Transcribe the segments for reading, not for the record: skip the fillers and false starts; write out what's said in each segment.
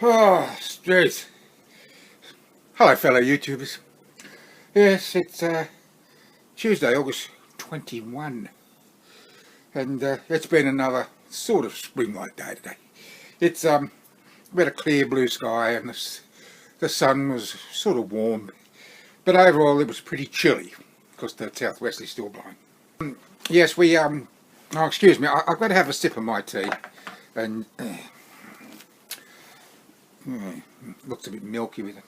Oh, jeez. Hello, fellow YouTubers. Yes, it's Tuesday, August 21, and it's been another sort of spring-like day today. It's we had a clear blue sky, and the sun was sort of warm, but overall it was pretty chilly because the southwest is still blowing. Yes, we oh, excuse me, I've got to have a sip of my tea, and looks a bit milky with it.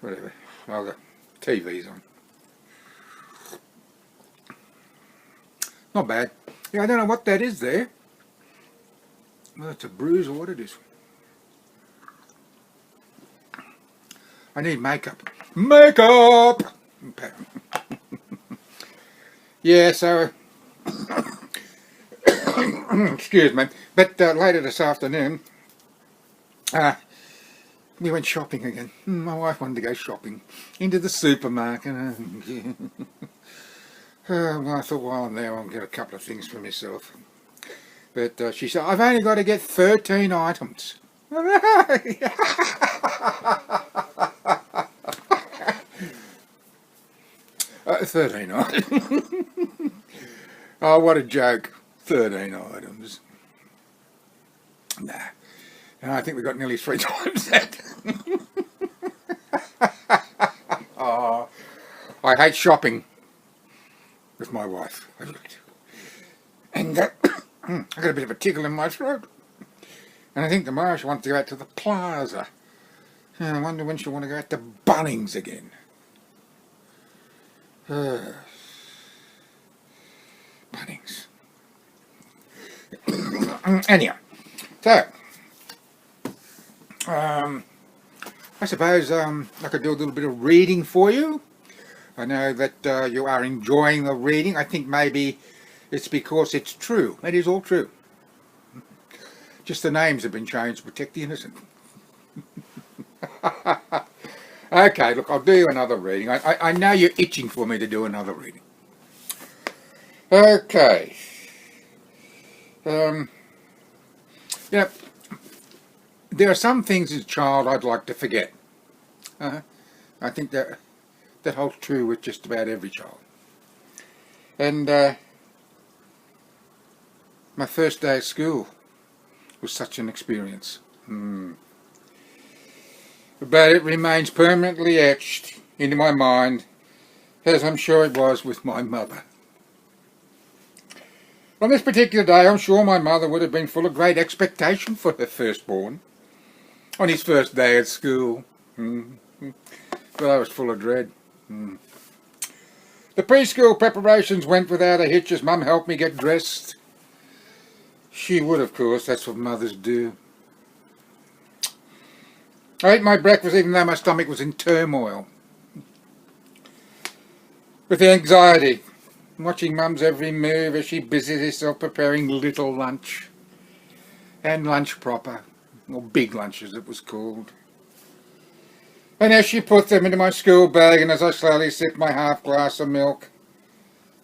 Whatever. Oh, the TV's on. Not bad. Yeah, I don't know what that is there. Well, it's a bruise or what it is. I need makeup. Makeup! Yeah, so... excuse me. But later this afternoon, we went shopping again. My wife wanted to go shopping into the supermarket. Well, I thought while I'm there I'll get a couple of things for myself. But she said, I've only got to get 13 items. 13 items. Oh, what a joke. 13 items. Nah. And I think we got nearly 3 times that. Oh, I hate shopping with my wife. And I got a bit of a tickle in my throat. And I think tomorrow she wants to go out to the plaza. I wonder when she'll want to go out to Bunnings again. Bunnings. Anyhow, so I suppose I could do a little bit of reading for you. I know that you are enjoying the reading. I think maybe it's because it's true. It is all true. Just the names have been changed to protect the innocent. Okay, look, I'll do you another reading. I know you're itching for me to do another reading. Okay. Yeah, there are some things as a child I'd like to forget. I think that holds true with just about every child. And my first day at school was such an experience. But it remains permanently etched into my mind, as I'm sure it was with my mother. On this particular day, I'm sure my mother would have been full of great expectation for her firstborn on his first day at school. But I was full of dread. The preschool preparations went without a hitch as Mum helped me get dressed. She would, of course. That's what mothers do. I ate my breakfast even though my stomach was in turmoil with the anxiety, watching Mum's every move as she busied herself preparing little lunch, and lunch proper, or big lunch as it was called. And as she put them into my school bag, and as I slowly sipped my half glass of milk,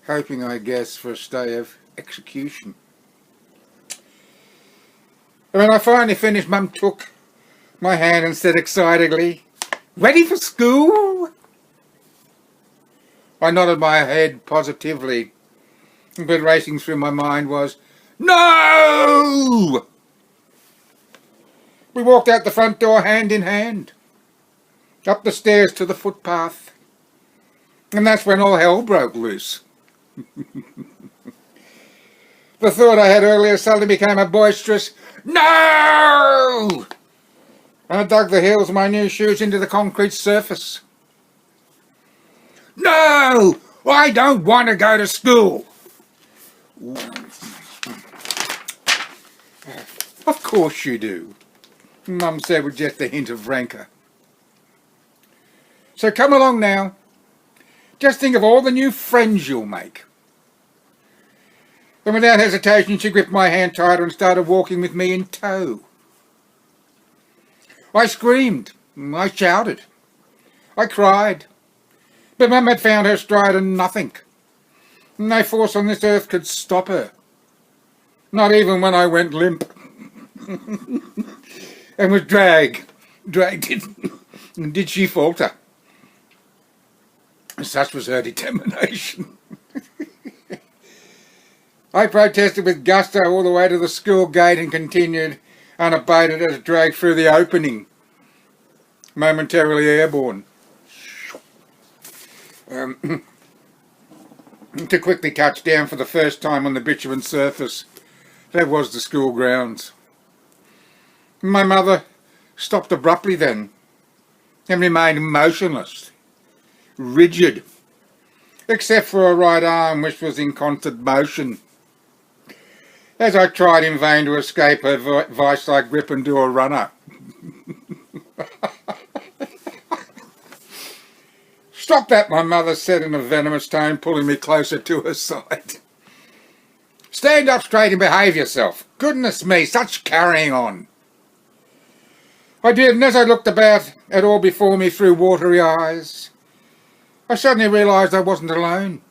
hoping, I guess, for a stay of execution. And when I finally finished, Mum took my hand and said excitedly, "Ready for school?" I nodded my head positively, but racing through my mind was, "No!" We walked out the front door hand in hand, up the stairs to the footpath, and that's when all hell broke loose. The thought I had earlier suddenly became a boisterous "No!" I dug the heels of my new shoes into the concrete surface. "No! I don't want to go to school!" "Of course you do," Mum said with just a hint of rancour. "So come along now. Just think of all the new friends you'll make." Then without hesitation she gripped my hand tighter and started walking with me in tow. I screamed, I shouted, I cried, but Mum had found her stride and nothing. No force on this earth could stop her. Not even when I went limp. and was dragged in. Did she falter? Such was her determination. I protested with gusto all the way to the school gate and continued unabated as dragged through the opening, momentarily airborne. To quickly touch down for the first time on the bitumen surface. That was the school grounds. My mother stopped abruptly then and remained motionless, rigid, except for her right arm, which was in constant motion, as I tried in vain to escape her vice-like grip and do a runner. "Stop that," my mother said in a venomous tone, pulling me closer to her side. "Stand up straight and behave yourself. Goodness me, such carrying on." I did, and as I looked about at all before me through watery eyes, I suddenly realised I wasn't alone.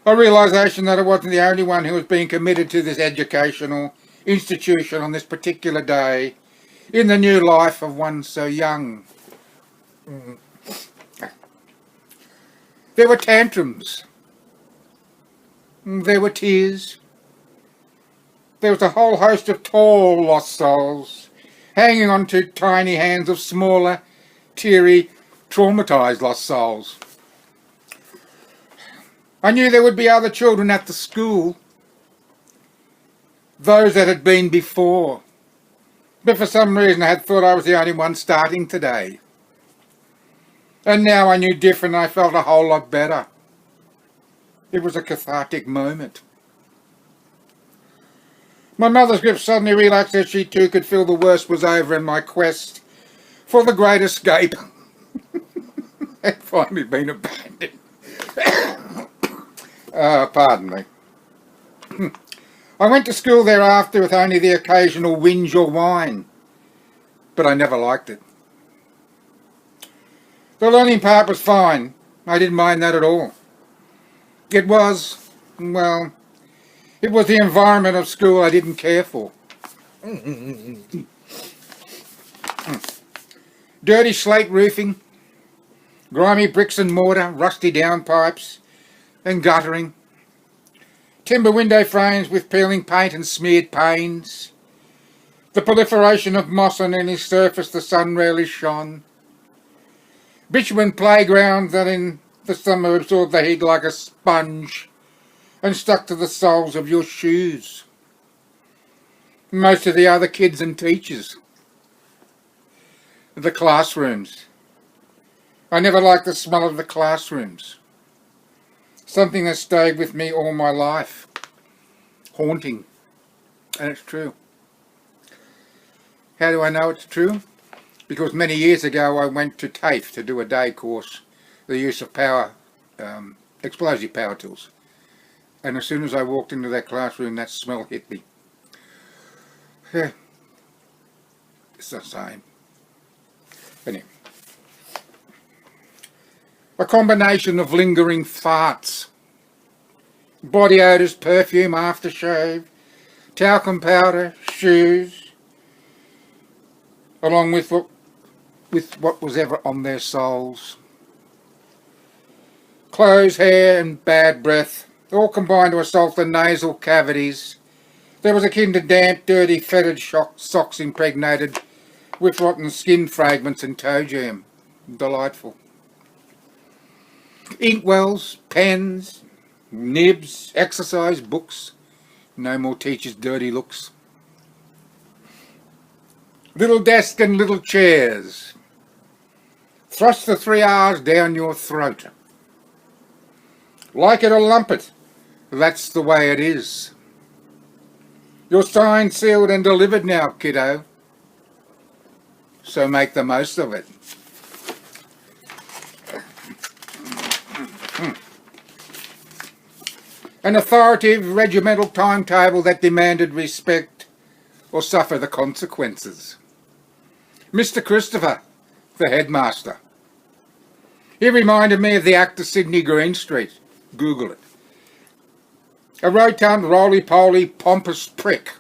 A realisation that I wasn't the only one who was being committed to this educational institution on this particular day in the new life of one so young. There were tantrums. There were tears. There was a whole host of tall lost souls hanging on to tiny hands of smaller, teary, traumatised lost souls. I knew there would be other children at the school, those that had been before, but for some reason I had thought I was the only one starting today. And now I knew different and I felt a whole lot better. It was a cathartic moment. My mother's grip suddenly relaxed as she too could feel the worst was over and my quest for the great escape had finally been abandoned. Pardon me. I went to school thereafter with only the occasional whinge or whine, but I never liked it. The learning part was fine. I didn't mind that at all. It was the environment of school I didn't care for. Dirty slate roofing, grimy bricks and mortar, rusty downpipes and guttering, timber window frames with peeling paint and smeared panes, the proliferation of moss on any surface the sun rarely shone, bitumen playgrounds that in the summer absorbed the heat like a sponge and stuck to the soles of your shoes. Most of the other kids and teachers. The classrooms. I never liked the smell of the classrooms. Something that stayed with me all my life. Haunting. And it's true. How do I know it's true? Because many years ago I went to TAFE to do a day course, the use of explosive power tools. And as soon as I walked into that classroom, that smell hit me. Yeah. It's the same. Anyway. A combination of lingering farts, body odours, perfume, aftershave, talcum powder, shoes, along with what was ever on their soles. Clothes, hair and bad breath, all combined to assault the nasal cavities. There was akin to damp, dirty, fetid socks impregnated with rotten skin fragments and toe jam. Delightful. Inkwells, pens, nibs, exercise books. No more teachers' dirty looks. Little desk and little chairs. Thrust the 3 R's down your throat. Like it or lump it. That's the way it is. You're signed, sealed and delivered now, kiddo. So make the most of it. An authoritative regimental timetable that demanded respect or suffer the consequences. Mr. Christopher, the headmaster. He reminded me of the actor Sidney Greenstreet. Google it. A rotund, roly-poly, pompous prick.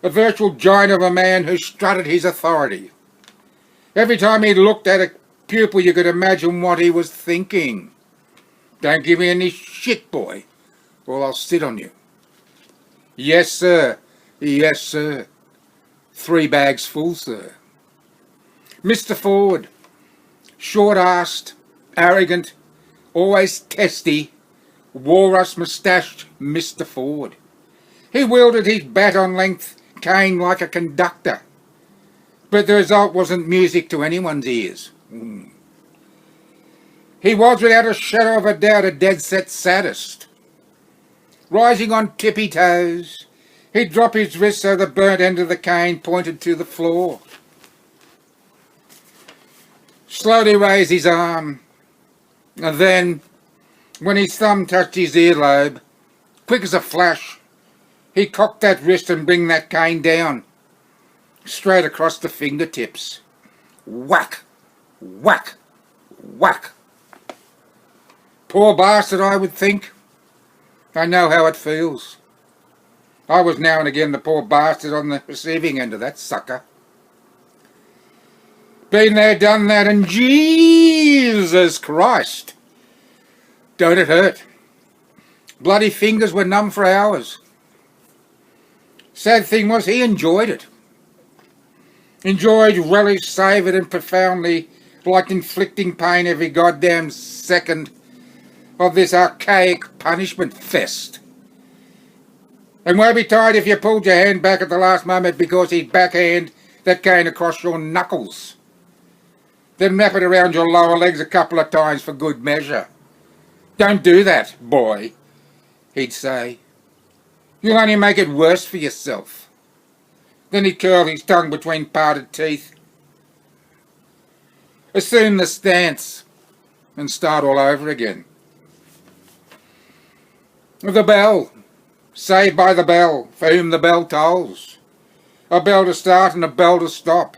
a virtual giant of a man who strutted his authority. Every time he looked at a pupil you could imagine what he was thinking. Don't give me any shit, boy, or I'll sit on you. Yes, sir. Yes, sir. 3 bags full, sir. Mr. Ford, short-assed, arrogant, always testy, walrus-moustached Mr. Ford. He wielded his baton-length cane like a conductor, but the result wasn't music to anyone's ears. He was, without a shadow of a doubt, a dead-set sadist. Rising on tippy toes, he'd drop his wrist so the burnt end of the cane pointed to the floor. Slowly raise his arm, and then, when his thumb touched his earlobe, quick as a flash, he cocked that wrist and bring that cane down, straight across the fingertips. Whack! Whack! Whack! Poor bastard, I would think. I know how it feels. I was now and again the poor bastard on the receiving end of that sucker. Been there, done that, and Jesus Christ, don't it hurt? Bloody fingers were numb for hours. Sad thing was, he enjoyed it. Enjoyed, relished, savoured, and profoundly liked inflicting pain every goddamn second of this archaic punishment fest. And won't be tired if you pulled your hand back at the last moment because he'd backhand that cane across your knuckles. Then wrap it around your lower legs a couple of times for good measure. Don't do that, boy, he'd say. You'll only make it worse for yourself. Then he'd curl his tongue between parted teeth. Assume the stance and start all over again. The bell. Saved by the bell, for whom the bell tolls. A bell to start and a bell to stop.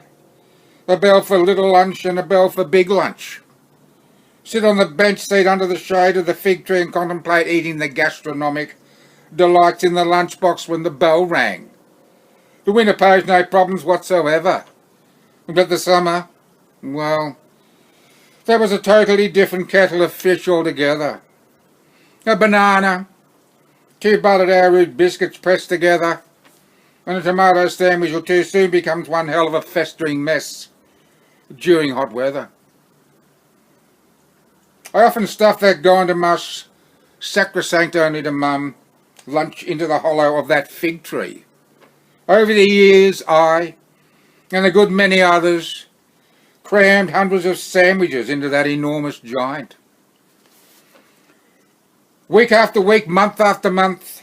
A bell for little lunch and a bell for big lunch. Sit on the bench seat under the shade of the fig tree and contemplate eating the gastronomic delights in the lunchbox when the bell rang. The winter posed no problems whatsoever. But the summer, well, that was a totally different kettle of fish altogether. A banana, 2 buttered arrowroot biscuits pressed together, and a tomato sandwich or two soon becomes one hell of a festering mess during hot weather. I often stuffed that Gondamus, sacrosanct only to Mum, lunch into the hollow of that fig tree. Over the years, I, and a good many others, crammed hundreds of sandwiches into that enormous giant. Week after week, month after month,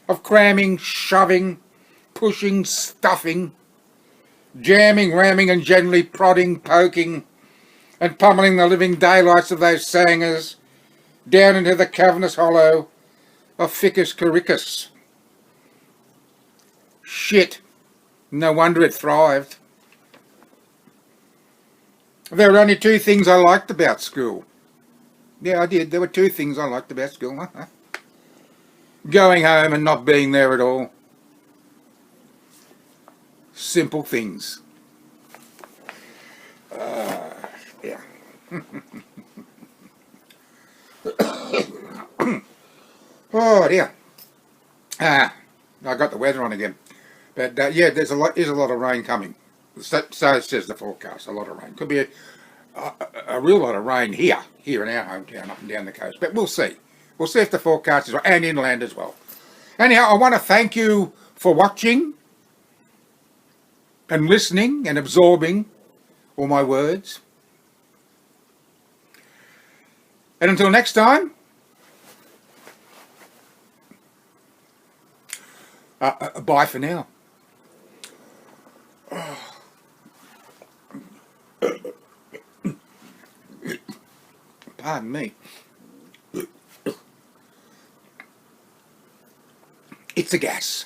of cramming, shoving, pushing, stuffing, jamming, ramming, and gently prodding, poking, and pummeling the living daylights of those sangers down into the cavernous hollow of Ficus Caricus. Shit, no wonder it thrived. There were only 2 things I liked about school. Yeah, I did. There were 2 things I liked about school. Going home and not being there at all. Simple things. Yeah. Oh dear. I got the weather on again. But yeah, is a lot of rain coming. So says the forecast. A lot of rain. Could be a real lot of rain here in our hometown, up and down the coast. But we'll see. We'll see if the forecast is right, and inland as well. Anyhow, I want to thank you for watching and listening and absorbing all my words. And until next time, bye for now. Pardon me. It's the gas.